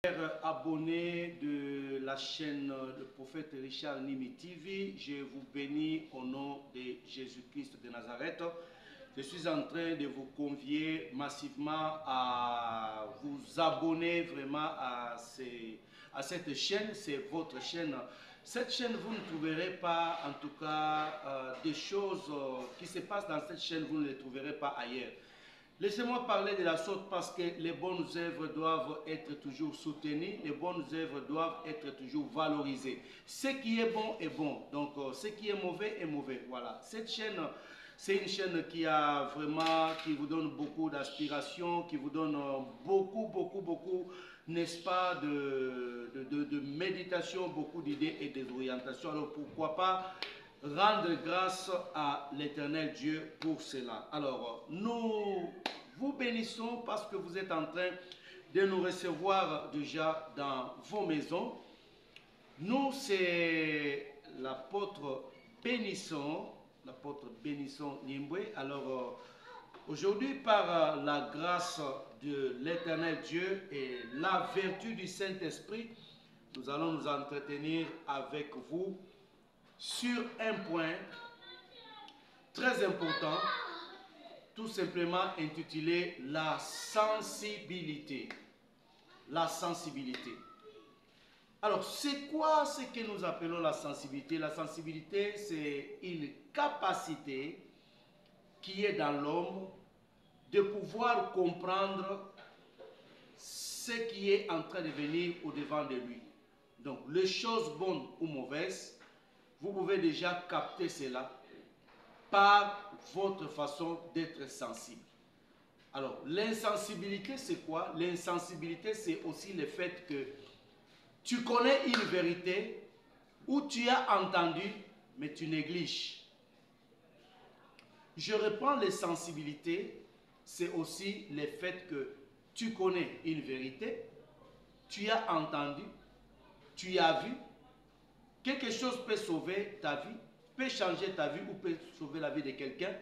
Chers abonnés de la chaîne Le Prophète Richard Nimi TV, je vous bénis au nom de Jésus-Christ de Nazareth. Je suis en train de vous convier massivement à vous abonner vraiment à cette chaîne. C'est votre chaîne. Cette chaîne, vous ne trouverez pas, en tout cas, des choses qui se passent dans cette chaîne, vous ne les trouverez pas ailleurs. Laissez-moi parler de la sorte parce que les bonnes œuvres doivent être toujours soutenues, les bonnes œuvres doivent être toujours valorisées. Ce qui est bon est bon, donc ce qui est mauvais est mauvais. Voilà, cette chaîne, c'est une chaîne qui vous donne beaucoup d'aspiration, qui vous donne beaucoup, n'est-ce pas, de méditation, beaucoup d'idées et d'orientations. Alors pourquoi pas rendre grâce à l'Éternel Dieu pour cela. Alors, nous vous bénissons parce que vous êtes en train de nous recevoir déjà dans vos maisons. Nous, c'est l'apôtre Bénisson Nimbwe. Alors, aujourd'hui, par la grâce de l'Éternel Dieu et la vertu du Saint-Esprit, nous allons nous entretenir avec vous sur un point très important, tout simplement intitulé la sensibilité. La sensibilité. Alors, c'est quoi ce que nous appelons la sensibilité? La sensibilité, c'est une capacité qui est dans l'homme de pouvoir comprendre ce qui est en train de venir au-devant de lui. Donc, les choses bonnes ou mauvaises, vous pouvez déjà capter cela par votre façon d'être sensible. Alors, l'insensibilité, c'est quoi? L'insensibilité, c'est aussi le fait que tu connais une vérité ou tu as entendu, mais tu négliges. Je reprends l'insensibilité, c'est aussi le fait que tu connais une vérité, tu as entendu, tu as vu, quelque chose peut sauver ta vie, peut changer ta vie ou peut sauver la vie de quelqu'un,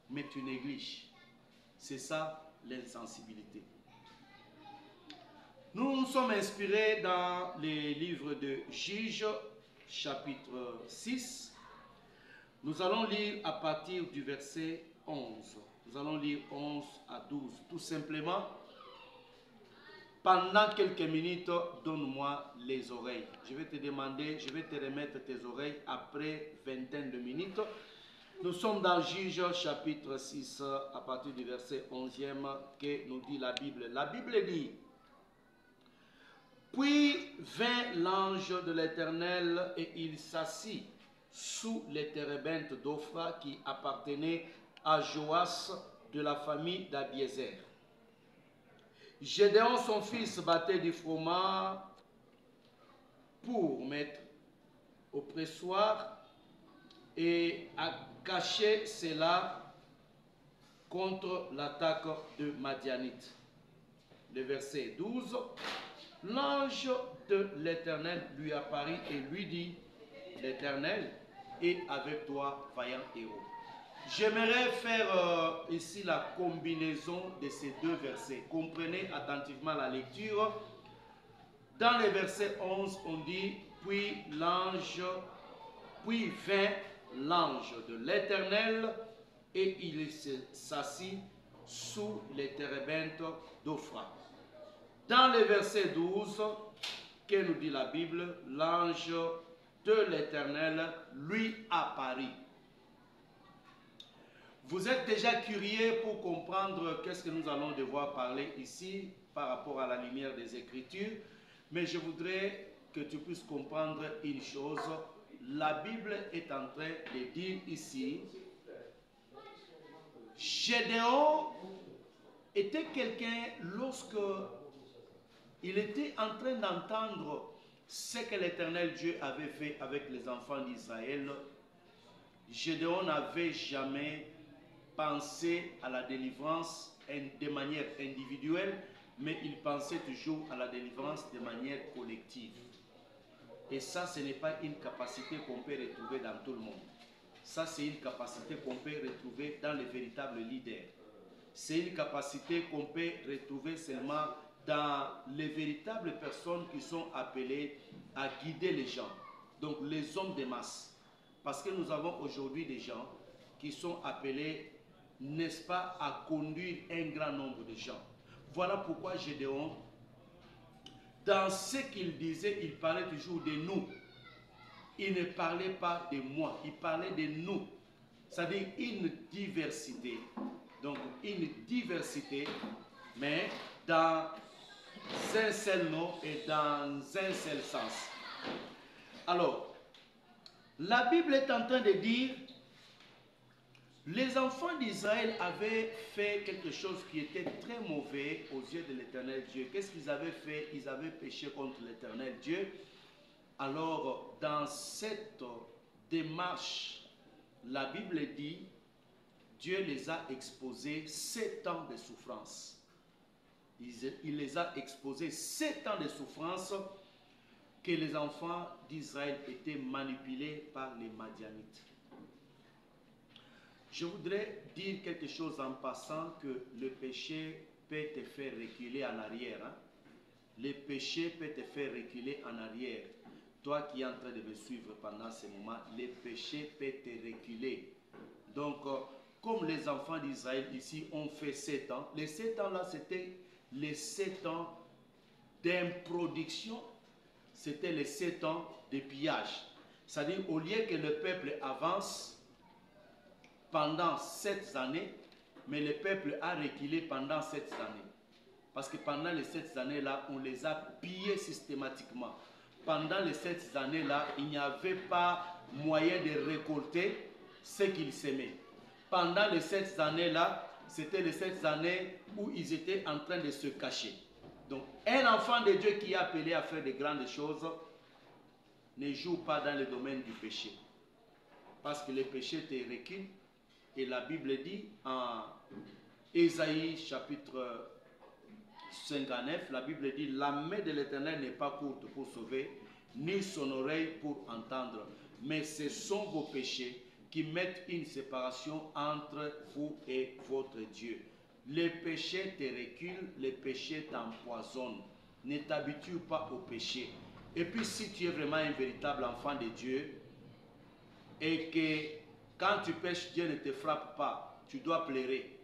mais tu négliges. C'est ça l'insensibilité. Nous nous sommes inspirés dans les livres de Juges, chapitre 6. Nous allons lire à partir du verset 11. Nous allons lire 11 à 12. Tout simplement, pendant quelques minutes, donne-moi les oreilles. Je vais te demander, je vais te remettre tes oreilles après vingtaine de minutes. Nous sommes dans Juges chapitre 6 à partir du verset 11e que nous dit la Bible. La Bible dit: Puis vint l'ange de l'Éternel et il s'assit sous les térébintes d'Ophra qui appartenaient à Joas de la famille d'Abiézer. Gédéon, son fils, battait du froment pour mettre au pressoir et a caché cela contre l'attaque de Madianite. Le verset 12, l'ange de l'Éternel lui apparut et lui dit: l'Éternel est avec toi, vaillant héros. J'aimerais faire ici la combinaison de ces deux versets. Comprenez attentivement la lecture. Dans le verset 11, on dit: puis vint l'ange de l'Éternel et il s'assit sous les térébintes d'Ophra. Dans le verset 12, que nous dit la Bible, l'ange de l'Éternel lui apparut. Vous êtes déjà curieux pour comprendre qu'est-ce que nous allons devoir parler ici par rapport à la lumière des Écritures, mais je voudrais que tu puisses comprendre une chose. La Bible est en train de dire ici, Gédéon était quelqu'un, lorsque il était en train d'entendre ce que l'Éternel Dieu avait fait avec les enfants d'Israël, Gédéon n'avait jamais pensé à la délivrance de manière individuelle, mais il pensait toujours à la délivrance de manière collective. Et ça, ce n'est pas une capacité qu'on peut retrouver dans tout le monde. Ça, c'est une capacité qu'on peut retrouver dans les véritables leaders. C'est une capacité qu'on peut retrouver seulement dans les véritables personnes qui sont appelées à guider les gens. Donc les hommes de masse. Parce que nous avons aujourd'hui des gens qui sont appelés, n'est-ce pas, à conduire un grand nombre de gens. Voilà pourquoi Gédéon, dans ce qu'il disait, il parlait toujours de nous. Il ne parlait pas de moi, il parlait de nous. C'est-à-dire une diversité. Donc une diversité, mais dans un seul nom et dans un seul sens. Alors, la Bible est en train de dire, les enfants d'Israël avaient fait quelque chose qui était très mauvais aux yeux de l'Éternel Dieu. Qu'est-ce qu'ils avaient fait? Ils avaient péché contre l'Éternel Dieu. Alors, dans cette démarche, la Bible dit, Dieu les a exposés 7 ans de souffrance. Il les a exposés 7 ans de souffrance que les enfants d'Israël étaient manipulés par les Madianites. Je voudrais dire quelque chose en passant, que le péché peut te faire reculer en arrière. Le péché peut te faire reculer en arrière. Toi qui es en train de me suivre pendant ce moment, le péché peut te reculer. Donc, comme les enfants d'Israël ici ont fait 7 ans, les 7 ans là, c'était les 7 ans d'improduction, c'était les 7 ans de pillage. C'est-à-dire, au lieu que le peuple avance pendant 7 années, mais le peuple a reculé pendant 7 années. Parce que pendant les 7 années-là, on les a pillés systématiquement. Pendant les 7 années-là, il n'y avait pas moyen de récolter ce qu'ils semaient. Pendant les 7 années-là, c'était les 7 années où ils étaient en train de se cacher. Donc, un enfant de Dieu qui est appelé à faire de grandes choses ne joue pas dans le domaine du péché. Parce que le péché te recule. Et la Bible dit en Ésaïe chapitre 59, la Bible dit, la main de l'Éternel n'est pas courte pour sauver, ni son oreille pour entendre. Mais ce sont vos péchés qui mettent une séparation entre vous et votre Dieu. Le péché te recule, le péché t'empoisonne. Ne t'habitue pas au péché. Et puis si tu es vraiment un véritable enfant de Dieu, et que quand tu pêches, Dieu ne te frappe pas, tu dois pleurer.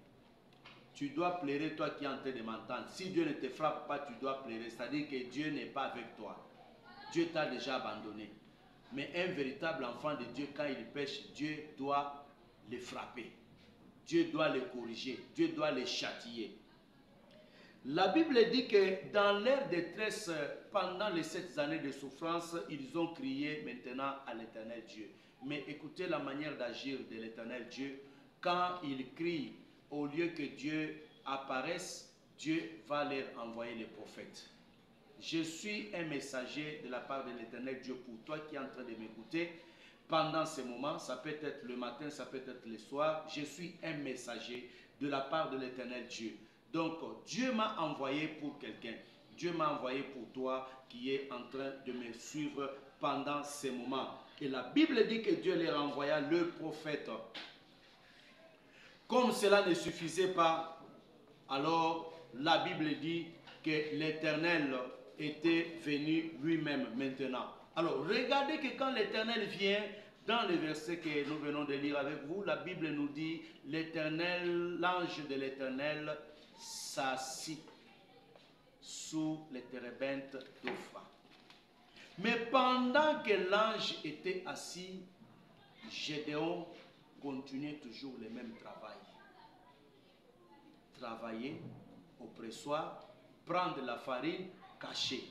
Tu dois pleurer, toi qui es en train de m'entendre. Si Dieu ne te frappe pas, tu dois pleurer. C'est-à-dire que Dieu n'est pas avec toi. Dieu t'a déjà abandonné. Mais un véritable enfant de Dieu, quand il pêche, Dieu doit le frapper. Dieu doit le corriger. Dieu doit le châtier. La Bible dit que dans leur détresse, pendant les 7 années de souffrance, ils ont crié maintenant à l'Éternel Dieu. Mais écoutez la manière d'agir de l'Éternel Dieu. Quand ils crient, au lieu que Dieu apparaisse, Dieu va leur envoyer les prophètes. Je suis un messager de la part de l'Éternel Dieu pour toi qui es en train de m'écouter. Pendant ce moment, ça peut être le matin, ça peut être le soir. Je suis un messager de la part de l'Éternel Dieu. Donc, Dieu m'a envoyé pour quelqu'un. Dieu m'a envoyé pour toi qui es en train de me suivre pendant ces moments. Et la Bible dit que Dieu leur envoya le prophète. Comme cela ne suffisait pas, alors la Bible dit que l'Éternel était venu lui-même maintenant. Alors, regardez que quand l'Éternel vient, dans le verset que nous venons de lire avec vous, la Bible nous dit, l'Éternel, l'ange de l'Éternel s'assit sous les térébintes d'Ophra. Mais pendant que l'ange était assis, Gédéon continuait toujours le même travail. Travailler au pressoir, prendre la farine, cacher.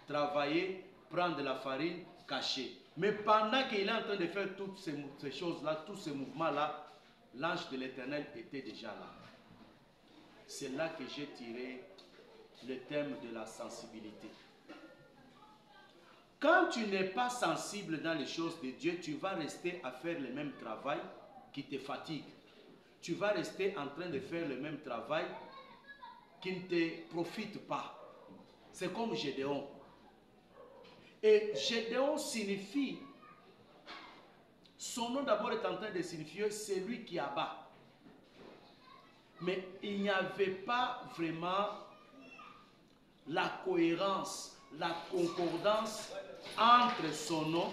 Travailler, prendre la farine, cacher. Mais pendant qu'il est en train de faire toutes ces choses-là, tous ces mouvements-là, l'ange de l'Éternel était déjà là. C'est là que j'ai tiré le thème de la sensibilité. Quand tu n'es pas sensible dans les choses de Dieu, tu vas rester à faire le même travail qui te fatigue. Tu vas rester en train de faire le même travail qui ne te profite pas. C'est comme Gédéon. Et Gédéon signifie, son nom d'abord est en train de signifier celui qui abat. Mais il n'y avait pas vraiment la cohérence, la concordance entre son nom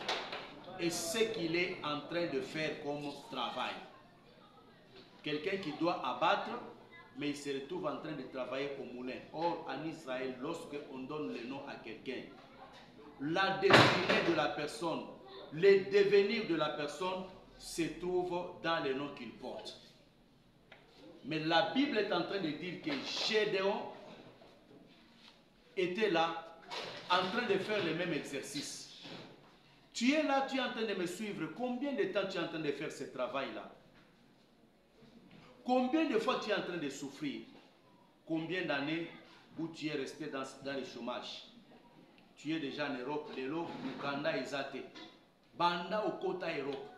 et ce qu'il est en train de faire comme travail. Quelqu'un qui doit abattre, mais il se retrouve en train de travailler au moulin. Or, en Israël, lorsque on donne le nom à quelqu'un, la destinée de la personne, le devenir de la personne se trouve dans le nom qu'il porte. Mais la Bible est en train de dire que Gédéon était là, en train de faire le même exercice. Tu es là, tu es en train de me suivre. Combien de temps tu es en train de faire ce travail-là? Combien de fois tu es en train de souffrir? Combien d'années où tu es resté dans le chômage? Tu es déjà en Europe, Lelo, Mukanda Ezate. Banda au Kota Europe.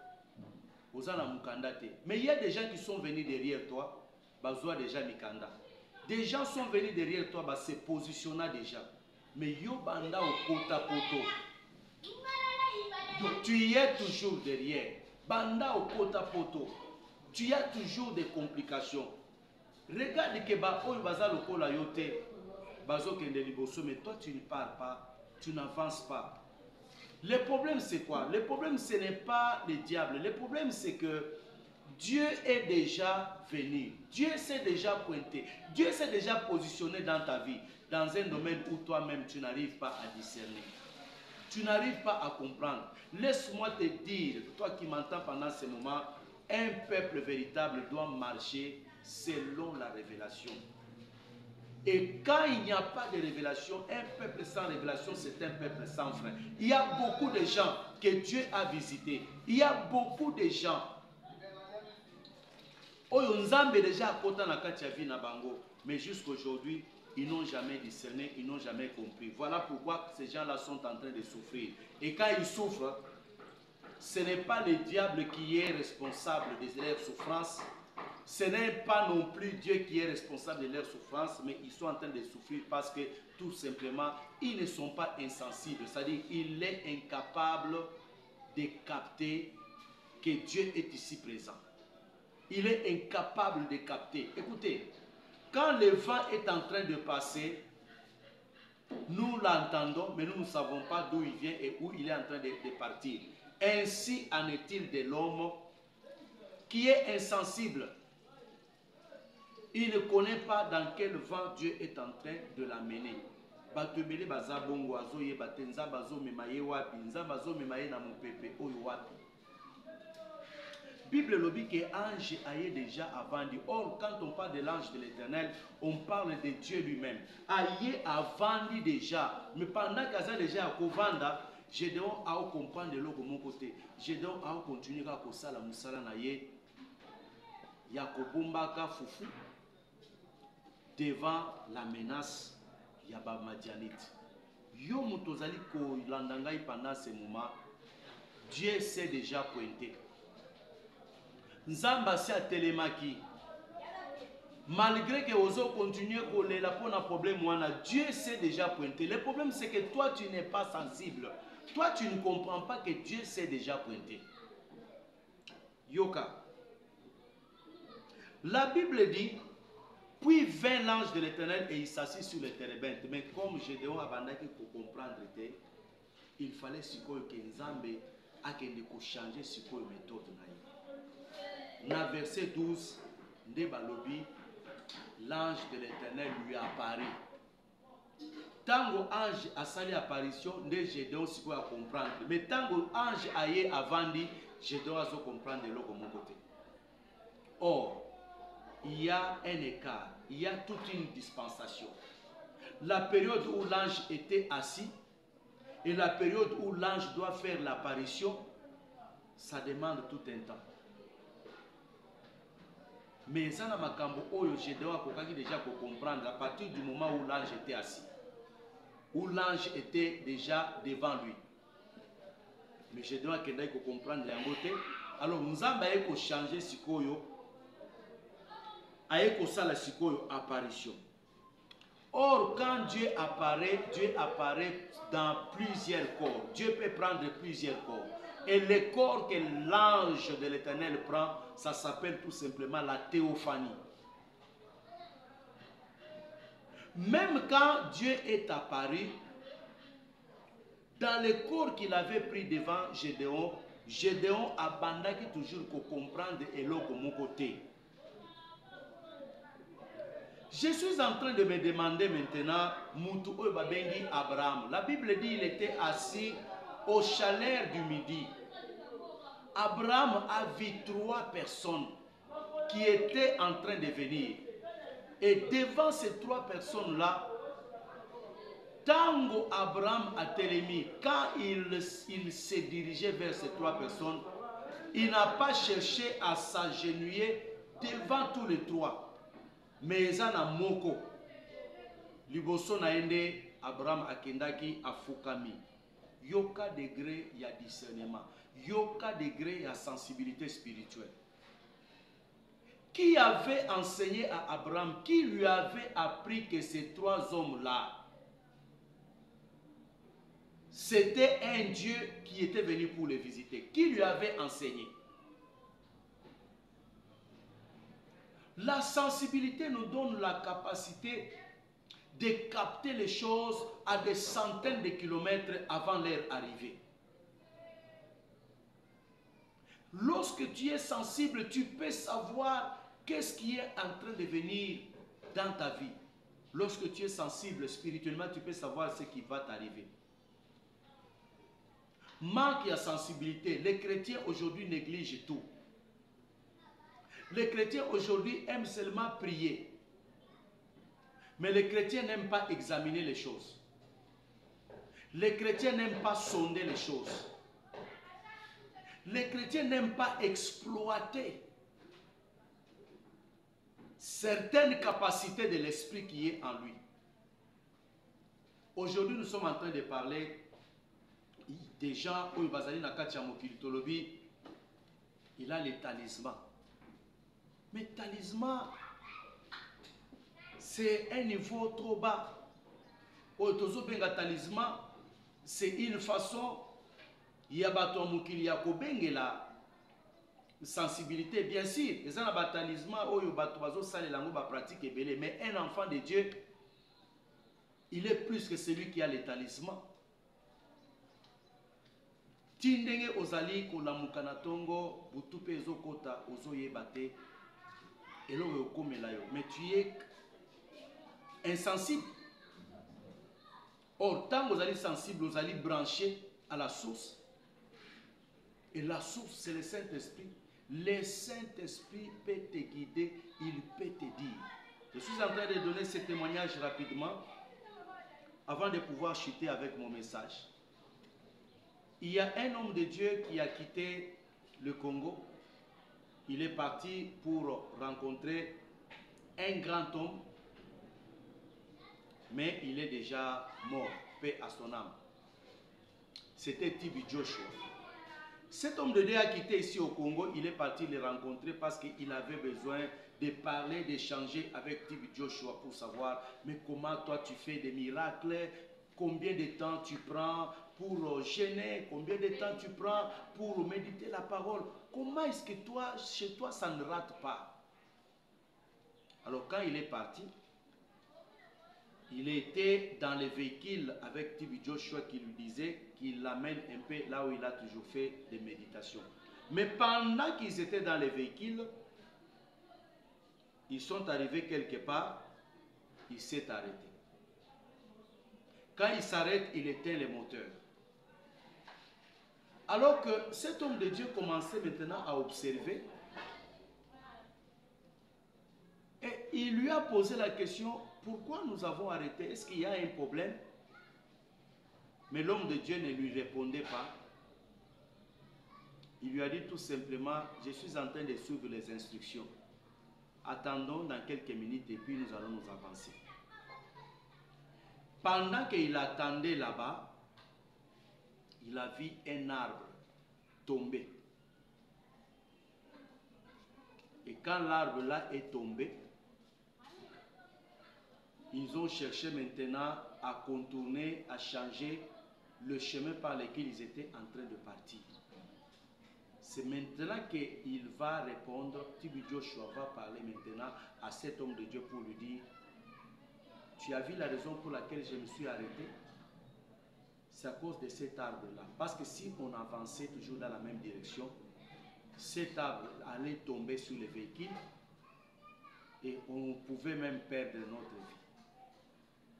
Ozana Mukanda te. Mais il y a des gens qui sont venus derrière toi, Bazoa déjà Mikanda. Des gens sont venus derrière toi, bah, se positionnant déjà. Mais yo banda au Kota Poto. Tu y es toujours derrière. Banda au Kota Poto. Tu as toujours des complications. Regarde que ba oyo baza lokola yote. Bazo kende liboso, mais toi tu ne parles pas, tu n'avances pas. Le problème c'est quoi? Le problème ce n'est pas le diable. Le problème c'est que Dieu est déjà venu. Dieu s'est déjà pointé. Dieu s'est déjà positionné dans ta vie, dans un domaine où toi-même tu n'arrives pas à discerner. Tu n'arrives pas à comprendre. Laisse-moi te dire, toi qui m'entends pendant ce moment, un peuple véritable doit marcher selon la révélation. Et quand il n'y a pas de révélation, un peuple sans révélation, c'est un peuple sans frein. Il y a beaucoup de gens que Dieu a visités. Il y a beaucoup de gens. Mais jusqu'aujourd'hui, ils n'ont jamais discerné, ils n'ont jamais compris. Voilà pourquoi ces gens-là sont en train de souffrir. Et quand ils souffrent, ce n'est pas le diable qui est responsable de leur souffrance. Ce n'est pas non plus Dieu qui est responsable de leur souffrance, mais ils sont en train de souffrir parce que tout simplement, ils ne sont pas insensibles. C'est-à-dire, il est incapable de capter que Dieu est ici présent. Il est incapable de capter. Écoutez, quand le vent est en train de passer, nous l'entendons, mais nous ne savons pas d'où il vient et où il est en train de partir. Ainsi en est-il de l'homme qui est insensible. Il ne connaît pas dans quel vent Dieu est en train de l'amener. Bible le dit que l'ange aille déjà avant dit. Or, quand on parle de l'ange de l'Éternel, on parle de Dieu lui-même. Aille avant dit déjà. Mais pendant qu'il y a déjà à Kovanda, Gédéon a comprendre de l'autre mon côté. Gédéon a continué à faire la musala na ye. Yakobumbaka foufou devant la menace Yaba Madianite. Yo mutozali ko landangai pendant ce moment, Dieu s'est déjà pointé. Nzamba si a télémaki. Malgré que Ozo continue à la pour un problème, Dieu s'est déjà pointé. Le problème c'est que toi tu n'es pas sensible. Toi tu ne comprends pas que Dieu s'est déjà pointé. Yoka. La Bible dit, puis vint l'ange de l'Éternel et il s'assit sur le térébinthe. Mais comme Gédéon a bandaki pour comprendre, il fallait que Nzambe a changer la méthode. Dans verset 12, l'ange de l'Éternel lui apparaît. Tango ange a sali apparition, Gédéon a comprendre. Mais tango ange a yé avant dit, Gédéon a comprendre de l'autre côté. Or, il y a un écart, il y a toute une dispensation. La période où l'ange était assis et la période où l'ange doit faire l'apparition, ça demande tout un temps. Mais ça n'a pas déjà pour comprendre à partir du moment où l'ange était assis, où l'ange était déjà devant lui. Mais je dois comprendre la côté. Alors nous avons changer ce koyo. La apparition. Or, quand Dieu apparaît dans plusieurs corps. Dieu peut prendre plusieurs corps. Et le corps que l'ange de l'Éternel prend, ça s'appelle tout simplement la théophanie. Même quand Dieu est apparu, dans le corps qu'il avait pris devant Gédéon, Gédéon abandaki toujours pour comprendre et l'autre mon côté. Je suis en train de me demander maintenant, Moutou Babengi Abraham. La Bible dit qu'il était assis au chaleur du midi. Abraham a vu 3 personnes qui étaient en train de venir. Et devant ces 3 personnes-là, Tango Abraham a télémi, quand il s'est dirigé vers ces 3 personnes, il n'a pas cherché à s'agenouiller devant tous les 3. Mais Zana Moko, Liboso Naende, Abraham Akendaki Afukami. Yoka degré, il y a discernement. Yoka degré, il y a sensibilité spirituelle. Qui avait enseigné à Abraham, qui lui avait appris que ces 3 hommes-là, c'était un Dieu qui était venu pour les visiter? Qui lui avait enseigné? La sensibilité nous donne la capacité de capter les choses à des centaines de kilomètres avant leur arrivée. Lorsque tu es sensible, tu peux savoir qu'est-ce qui est en train de venir dans ta vie. Lorsque tu es sensible spirituellement, tu peux savoir ce qui va t'arriver. Manque de sensibilité. Les chrétiens aujourd'hui négligent tout. Les chrétiens aujourd'hui aiment seulement prier. Mais les chrétiens n'aiment pas examiner les choses. Les chrétiens n'aiment pas sonder les choses. Les chrétiens n'aiment pas exploiter certaines capacités de l'esprit qui est en lui. Aujourd'hui, nous sommes en train de parler des gens où il a les talismans. Mais talisman, c'est un niveau trop bas. Otozobenga talisman, c'est une façon, il y a batomukili ya kobengela sensibilité, bien sûr. Les gens ont talisman, oyo batobazo sale lango ba pratique ebele, mais un enfant de Dieu, il est plus que celui qui a les talismans. Tindenge ozali kolamuka na tongo, butupe ezokota ozoyebate, elo okomela yo, mais tu es insensible. Or, tant que vous allez sensible, vous allez brancher à la source. Et la source, c'est le Saint-Esprit. Le Saint-Esprit peut te guider, il peut te dire. Je suis en train de donner ce témoignage rapidement avant de pouvoir chuter avec mon message. Il y a un homme de Dieu qui a quitté le Congo. Il est parti pour rencontrer un grand homme, mais il est déjà mort, paix à son âme. C'était Tibi Joshua. Cet homme de Dieu a quitté ici au Congo, il est parti le rencontrer parce qu'il avait besoin de parler, d'échanger avec Tibi Joshua pour savoir, mais comment toi tu fais des miracles, combien de temps tu prends pour jeûner, combien de temps tu prends pour méditer la parole, comment est-ce que toi, chez toi, ça ne rate pas? Alors quand il est parti, il était dans le véhicule avec Tibi Joshua qui lui disait qu'il l'amène un peu là où il a toujours fait des méditations. Mais pendant qu'ils étaient dans le véhicule, ils sont arrivés quelque part, il s'est arrêté. Quand il s'arrête, il éteint les moteurs. Alors que cet homme de Dieu commençait maintenant à observer, et il lui a posé la question, pourquoi nous avons arrêté? Est-ce qu'il y a un problème? Mais l'homme de Dieu ne lui répondait pas. Il lui a dit tout simplement, je suis en train de suivre les instructions. Attendons dans quelques minutes et puis nous allons nous avancer. Pendant qu'il attendait là-bas, il a vu un arbre tomber. Et quand l'arbre là est tombé, ils ont cherché maintenant à contourner, à changer le chemin par lequel ils étaient en train de partir. C'est maintenant qu'il va répondre, Tibi Joshua va parler maintenant à cet homme de Dieu pour lui dire, Tu as vu la raison pour laquelle je me suis arrêté? C'est à cause de cet arbre-là. Parce que si on avançait toujours dans la même direction, cet arbre allait tomber sur les véhicules et on pouvait même perdre notre vie.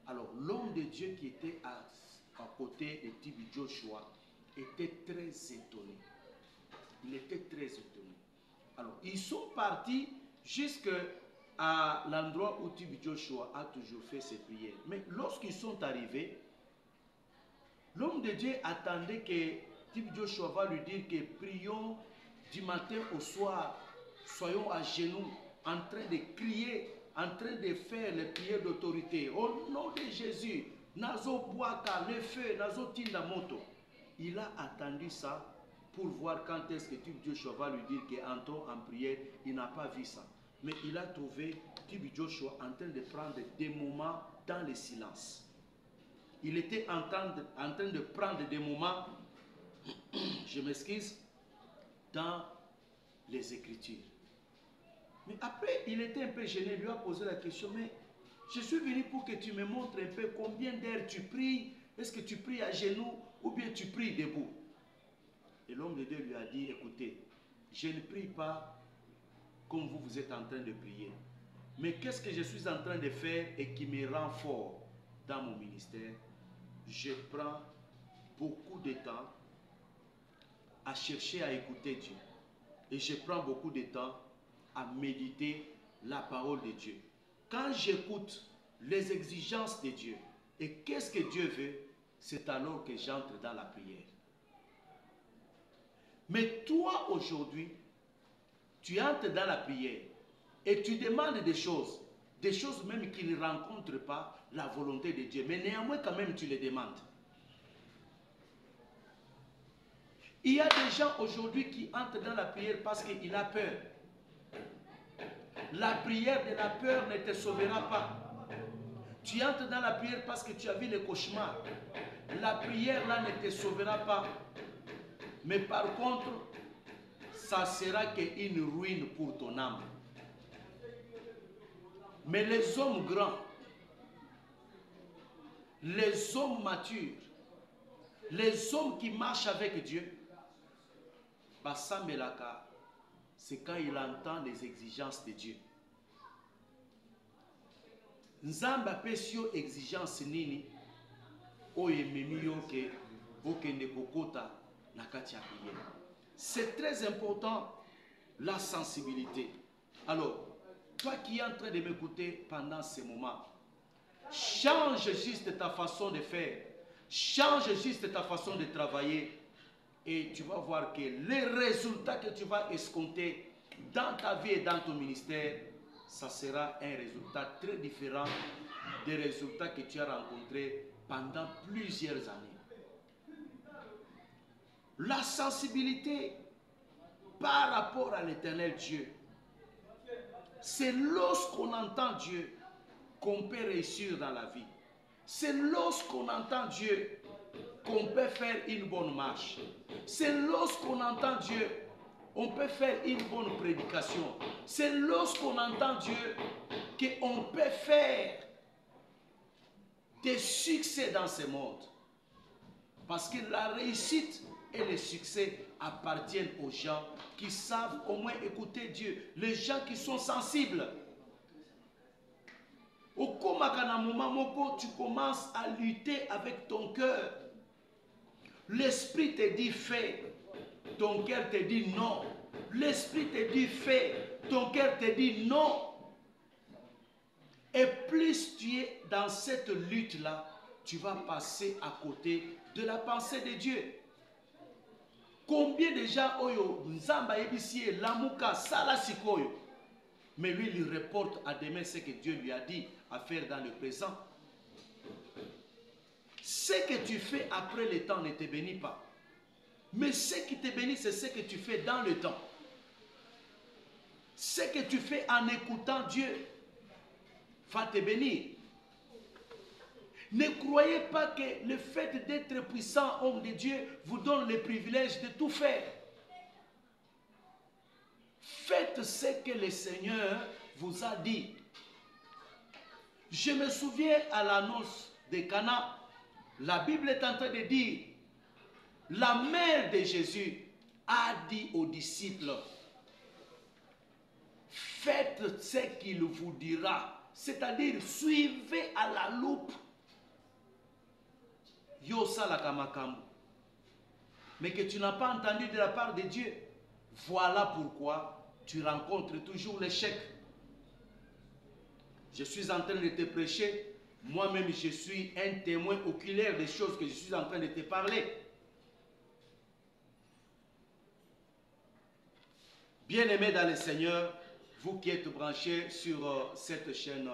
Alors, l'homme de Dieu qui était à côté de Tibi Joshua était très étonné. Il était très étonné. Alors, ils sont partis jusqu'à l'endroit où Tibi Joshua a toujours fait ses prières. Mais lorsqu'ils sont arrivés, l'homme de Dieu attendait que Tibi Joshua va lui dire que prions du matin au soir, soyons à genoux, en train de crier, en train de faire les prières d'autorité. Au nom de Jésus, Nazo Boaka, le feu, Nazo Tindamoto. Il a attendu ça pour voir quand est-ce que Tibi Joshua va lui dire qu'entrons en prière. Il n'a pas vu ça. Mais il a trouvé Tibi Joshua en train de prendre des moments dans le silence. Il était en train de prendre des moments, je m'excuse, dans les Écritures. Mais après, il était un peu gêné, il lui a posé la question, mais je suis venu pour que tu me montres un peu combien d'heures tu pries. Est-ce que tu pries à genoux ou bien tu pries debout? Et l'homme de Dieu lui a dit, écoutez, je ne prie pas comme vous êtes en train de prier. Mais qu'est-ce que je suis en train de faire et qui me rend fort dans mon ministère? Je prends beaucoup de temps à chercher à écouter Dieu. Et je prends beaucoup de temps à méditer la parole de Dieu. Quand j'écoute les exigences de Dieu et qu'est-ce que Dieu veut, c'est alors que j'entre dans la prière. Mais toi aujourd'hui, tu entres dans la prière et tu demandes des choses même qui ne rencontrent pas la volonté de Dieu. Mais néanmoins quand même tu les demandes. Il y a des gens aujourd'hui qui entrent dans la prière parce qu'il a peur. La prière de la peur ne te sauvera pas. Tu entres dans la prière parce que tu as vu les cauchemars. La prière là ne te sauvera pas. Mais par contre, ça sera qu'une ruine pour ton âme. Mais les hommes grands, les hommes matures, les hommes qui marchent avec Dieu, c'est quand il entend les exigences de Dieu. Nzamba pesio exigence nini oye memio ke bokende kokota na kati ya prière. C'est très important la sensibilité. Alors, toi qui es en train de m'écouter pendant ce moment, change juste ta façon de faire, change juste ta façon de travailler et tu vas voir que les résultats que tu vas escompter dans ta vie et dans ton ministère, ça sera un résultat très différent des résultats que tu as rencontrés pendant plusieurs années. La sensibilité par rapport à l'Éternel Dieu, c'est lorsqu'on entend Dieu qu'on peut réussir dans la vie. C'est lorsqu'on entend Dieu qu'on peut faire une bonne marche. C'est lorsqu'on entend Dieu on peut faire une bonne prédication. C'est lorsqu'on entend Dieu qu'on peut faire des succès dans ce monde. Parce que la réussite et le succès appartiennent aux gens qui savent au moins écouter Dieu. Les gens qui sont sensibles. Au moment tu commences à lutter avec ton cœur. L'esprit te dit fais. Ton cœur te dit non. L'esprit te dit fais. Ton cœur te dit non. Et plus tu es dans cette lutte-là, tu vas passer à côté de la pensée de Dieu. Combien de gens oyo nzamba ebisie lamuka sala sikoyo, mais lui il reporte à demain ce que Dieu lui a dit à faire dans le présent. Ce que tu fais après le temps ne te bénit pas. Mais ce qui te bénit, c'est ce que tu fais dans le temps. Ce que tu fais en écoutant Dieu va te bénir. Ne croyez pas que le fait d'être puissant, homme de Dieu, vous donne le privilège de tout faire. Faites ce que le Seigneur vous a dit. Je me souviens à la noce de Cana, la Bible est en train de dire, la mère de Jésus a dit aux disciples, faites ce qu'il vous dira, c'est-à-dire suivez à la loupe. Yosala Kamakambu. Mais que tu n'as pas entendu de la part de Dieu. Voilà pourquoi tu rencontres toujours l'échec. Je suis en train de te prêcher. Moi-même, je suis un témoin oculaire des choses que je suis en train de te parler. Bien-aimés dans le Seigneur, vous qui êtes branchés sur cette chaîne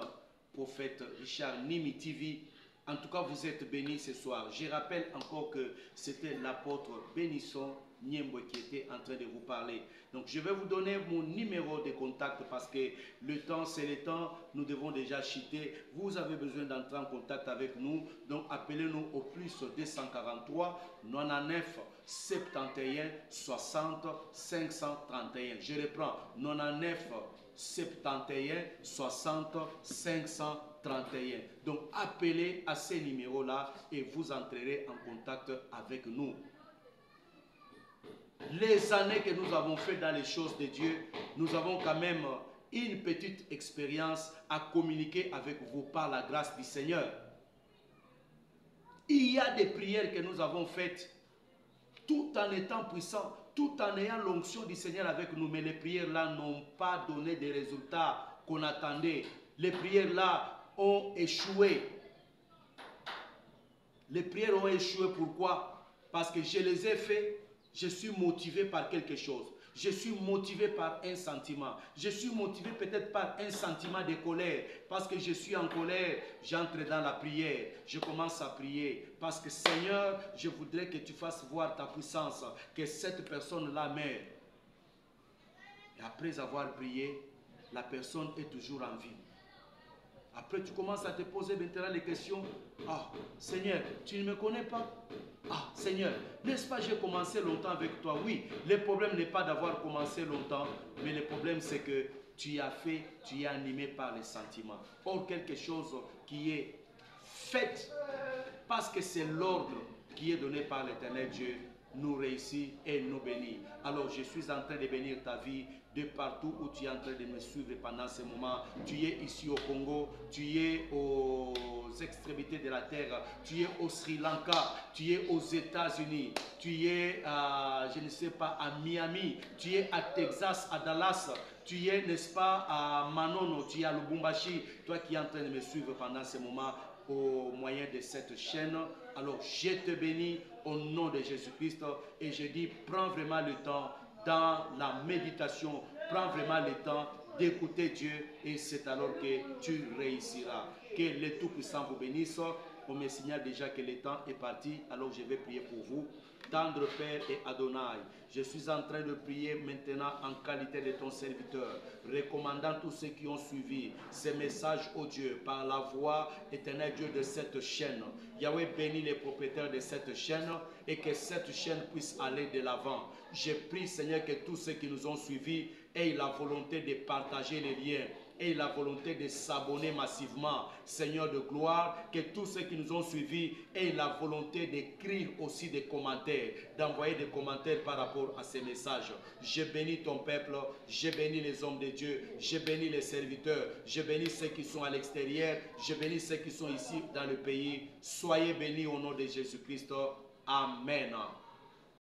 Prophète Richard Nimi TV, en tout cas, vous êtes bénis ce soir. Je rappelle encore que c'était l'apôtre Bénisson Niembwe qui était en train de vous parler. Donc, je vais vous donner mon numéro de contact parce que le temps, c'est le temps. Nous devons déjà chuter. Vous avez besoin d'entrer en contact avec nous. Donc, appelez-nous au plus 243 99 71 60 531. Je reprends 99 71 60 531. Donc appelez à ces numéros-là et vous entrerez en contact avec nous. Les années que nous avons fait dans les choses de Dieu, nous avons quand même une petite expérience à communiquer avec vous par la grâce du Seigneur. Il y a des prières que nous avons faites tout en étant puissants, tout en ayant l'onction du Seigneur avec nous, mais les prières-là n'ont pas donné des résultats qu'on attendait. Les prières-là ont échoué. Les prières ont échoué, pourquoi? Parce que je les ai fait, je suis motivé par quelque chose. Je suis motivé par un sentiment. Je suis motivé peut-être par un sentiment de colère. Parce que je suis en colère, j'entre dans la prière. Je commence à prier. Parce que Seigneur, je voudrais que tu fasses voir ta puissance. Que cette personne-là meure. Et après avoir prié, la personne est toujours en vie. Après, tu commences à te poser maintenant les questions. Ah, Seigneur, tu ne me connais pas? Ah, Seigneur, n'est-ce pas, j'ai commencé longtemps avec toi? Oui, le problème n'est pas d'avoir commencé longtemps, mais le problème c'est que tu as fait, tu es animé par les sentiments. Or, quelque chose qui est fait, parce que c'est l'ordre qui est donné par l'Éternel Dieu, nous réussit et nous bénit. Alors, je suis en train de bénir ta vie de partout où tu es en train de me suivre pendant ce moment. Tu es ici au Congo, tu es aux extrémités de la terre, tu es au Sri Lanka, tu es aux États-Unis, tu es je ne sais pas, à Miami, tu es à Texas, à Dallas, tu es, n'est-ce pas, à Manono, tu es à Lubumbashi, toi qui es en train de me suivre pendant ce moment au moyen de cette chaîne. Alors je te bénis au nom de Jésus-Christ et je dis, prends vraiment le temps dans la méditation, prends vraiment le temps d'écouter Dieu et c'est alors que tu réussiras. Que le Tout-Puissant vous bénisse. On me signale déjà que le temps est parti, alors je vais prier pour vous. Tendre Père et Adonai, je suis en train de prier maintenant en qualité de ton serviteur, recommandant tous ceux qui ont suivi ces messages, ô Dieu, par la voix, éternel Dieu, de cette chaîne. Yahweh bénit les propriétaires de cette chaîne et que cette chaîne puisse aller de l'avant. Je prie, Seigneur, que tous ceux qui nous ont suivis aient la volonté de partager les liens, et la volonté de s'abonner massivement, Seigneur de gloire, que tous ceux qui nous ont suivis aient la volonté d'écrire aussi des commentaires, d'envoyer des commentaires par rapport à ces messages. Je bénis ton peuple, je bénis les hommes de Dieu, je bénis les serviteurs, je bénis ceux qui sont à l'extérieur, je bénis ceux qui sont ici dans le pays. Soyez bénis au nom de Jésus-Christ. Amen.